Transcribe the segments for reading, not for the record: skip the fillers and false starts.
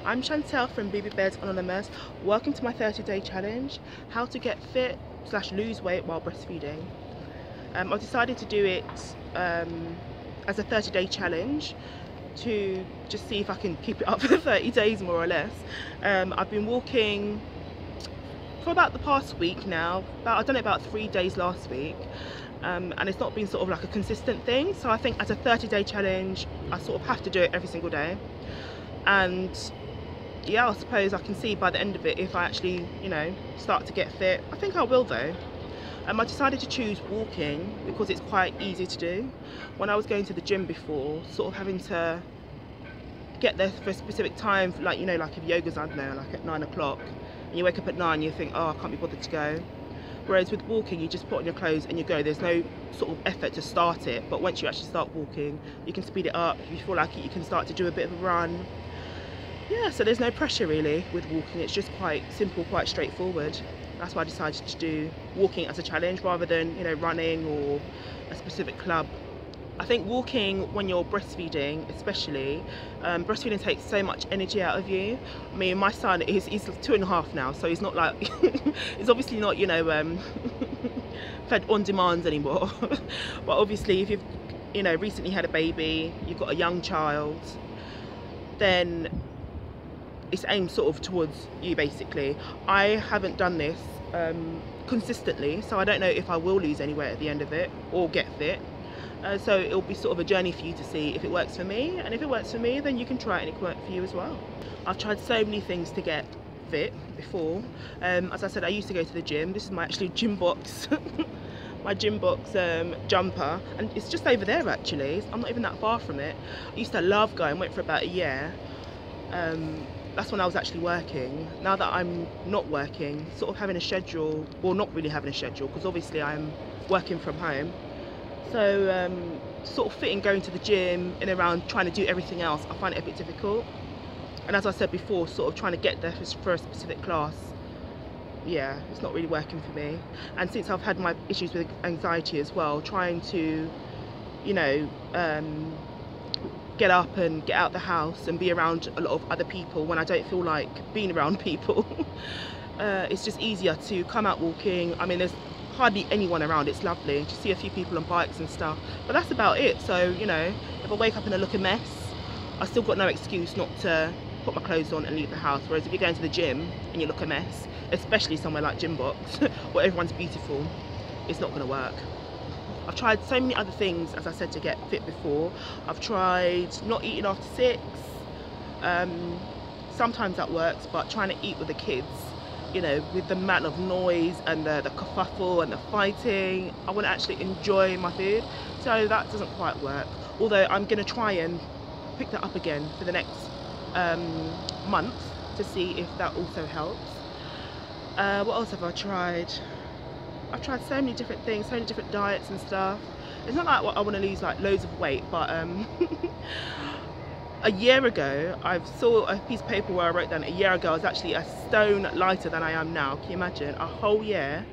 I'm Chantel from Baby Bears Anonymous. Welcome to my 30-day challenge, how to get fit / lose weight while breastfeeding. I've decided to do it as a 30-day challenge to just see if I can keep it up for 30 days more or less. I've been walking for about the past week now. I've done it about 3 days last week. And it's not been sort of like a consistent thing, so I think as a 30-day challenge I sort of have to do it every single day. And yeah, I suppose I can see by the end of it if I actually, start to get fit. I think I will though. I decided to choose walking because it's quite easy to do. When I was going to the gym before, sort of having to get there for a specific time, like if yoga's, I don't know, like at 9 o'clock, and you wake up at 9, you think, oh, I can't be bothered to go. Whereas with walking, you just put on your clothes and you go. There's no sort of effort to start it, but once you actually start walking, you can speed it up. If you feel like it, you can start to do a bit of a run. Yeah, so there's no pressure really with walking. It's just quite simple, quite straightforward. That's why I decided to do walking as a challenge rather than, running or a specific club. I think walking when you're breastfeeding, especially, breastfeeding takes so much energy out of you. I mean, my son he's 2.5 now, so he's not like he's obviously not fed on demand anymore. But obviously, if you've recently had a baby, you've got a young child, then it's aimed sort of towards you basically. I haven't done this consistently, so I don't know if I will lose any weight at the end of it or get fit. So it'll be sort of a journey for you to see if it works for me, and if it works for me, then you can try it and it can work for you as well. I've tried so many things to get fit before. As I said, I used to go to the gym. This is my actually gym box my gym box jumper, and it's just over there actually. I'm not even that far from it. I used to love going, went for about a year. That's when I was actually working. Now that I'm not working, sort of having a schedule, or not really having a schedule, because obviously I'm working from home. So sort of fitting going to the gym and around trying to do everything else, I find it a bit difficult. And as I said before, sort of trying to get there for a specific class, yeah, it's not really working for me. And since I've had my issues with anxiety as well, trying to, get up and get out the house and be around a lot of other people when I don't feel like being around people, it's just easier to come out walking. I mean, there's hardly anyone around. It's lovely to see a few people on bikes and stuff, but that's about it. So if I wake up and I look a mess, I still got no excuse not to put my clothes on and leave the house. Whereas if you're going to the gym and you look a mess, especially somewhere like Gym Box where everyone's beautiful, it's not going to work. I've tried so many other things, as I said, to get fit before. I've tried not eating after 6. Sometimes that works, but trying to eat with the kids, with the amount of noise and the kerfuffle and the fighting, I want to actually enjoy my food, so that doesn't quite work. Although I'm going to try and pick that up again for the next month to see if that also helps. What else have I tried? I've tried so many different things, so many different diets and stuff. It's not like I want to lose like loads of weight, but a year ago, I saw a piece of paper where I wrote down a year ago I was actually a stone lighter than I am now. Can you imagine? A whole year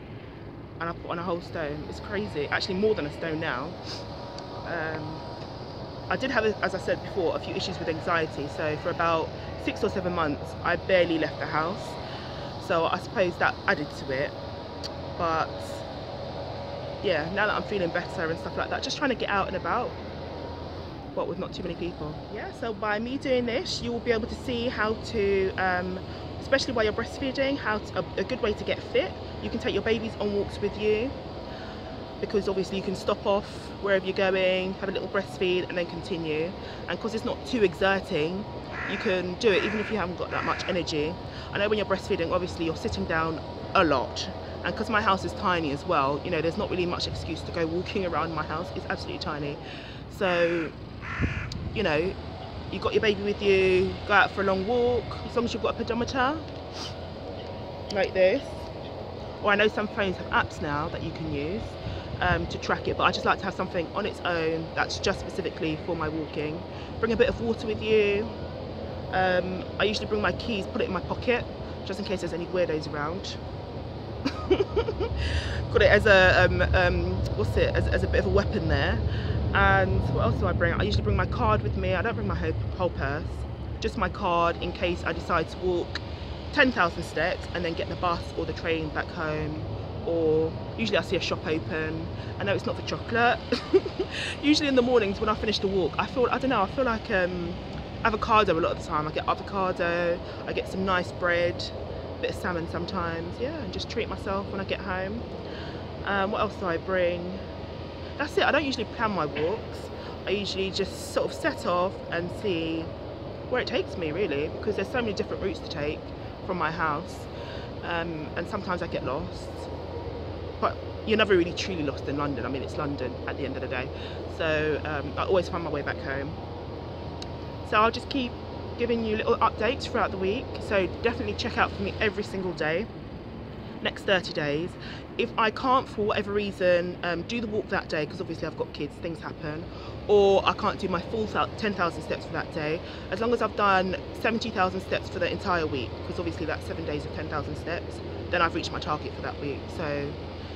and I put on a whole stone. It's crazy. Actually more than a stone now. I did have, as I said before, a few issues with anxiety. So for about 6 or 7 months, I barely left the house. So I suppose that added to it. But yeah, now that I'm feeling better and stuff like that, just trying to get out and about, but with not too many people. Yeah, so by me doing this, you will be able to see how to, especially while you're breastfeeding, a good way to get fit. You can take your babies on walks with you, because obviously you can stop off wherever you're going, have a little breastfeed and then continue. And because it's not too exerting, you can do it even if you haven't got that much energy. I know when you're breastfeeding, obviously you're sitting down a lot. And because my house is tiny as well, there's not really much excuse to go walking around my house. It's absolutely tiny. So, you've got your baby with you, go out for a long walk, as long as you've got a pedometer, like this. Or I know some phones have apps now that you can use to track it, but I just like to have something on its own that's just specifically for my walking. Bring a bit of water with you. I usually bring my keys, put it in my pocket, just in case there's any weirdos around. Got it as a as a bit of a weapon there. And what else do I bring? I usually bring my card with me. I don't bring my whole purse. just my card in case I decide to walk 10,000 steps and then get the bus or the train back home. Or usually I see a shop open. I know it's not for chocolate. Usually in the mornings when I finish the walk, I feel like avocado a lot of the time. I get avocado, I get some nice bread, a bit of salmon sometimes, yeah, and just treat myself when I get home. What else do I bring? That's it. I don't usually plan my walks. I usually just sort of set off and see where it takes me, really, because there's so many different routes to take from my house, and sometimes I get lost. But you're never really truly lost in London. I mean, it's London at the end of the day. So I always find my way back home. So I'll just keep giving you little updates throughout the week. So definitely check out for me every single day, next 30 days. If I can't, for whatever reason, do the walk that day, because obviously I've got kids, things happen, or I can't do my full 10,000 steps for that day, as long as I've done 70,000 steps for the entire week, because obviously that's 7 days of 10,000 steps, then I've reached my target for that week. So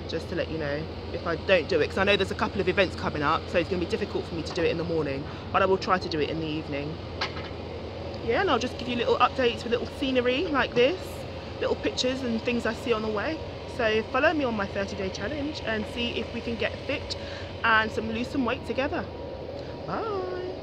just to let you know, if I don't do it, because I know there's a couple of events coming up, so it's going to be difficult for me to do it in the morning, but I will try to do it in the evening. Yeah, and I'll just give you little updates with little scenery like this, little pictures and things I see on the way. So follow me on my 30-day challenge and see if we can get fit and lose some weight together. Bye.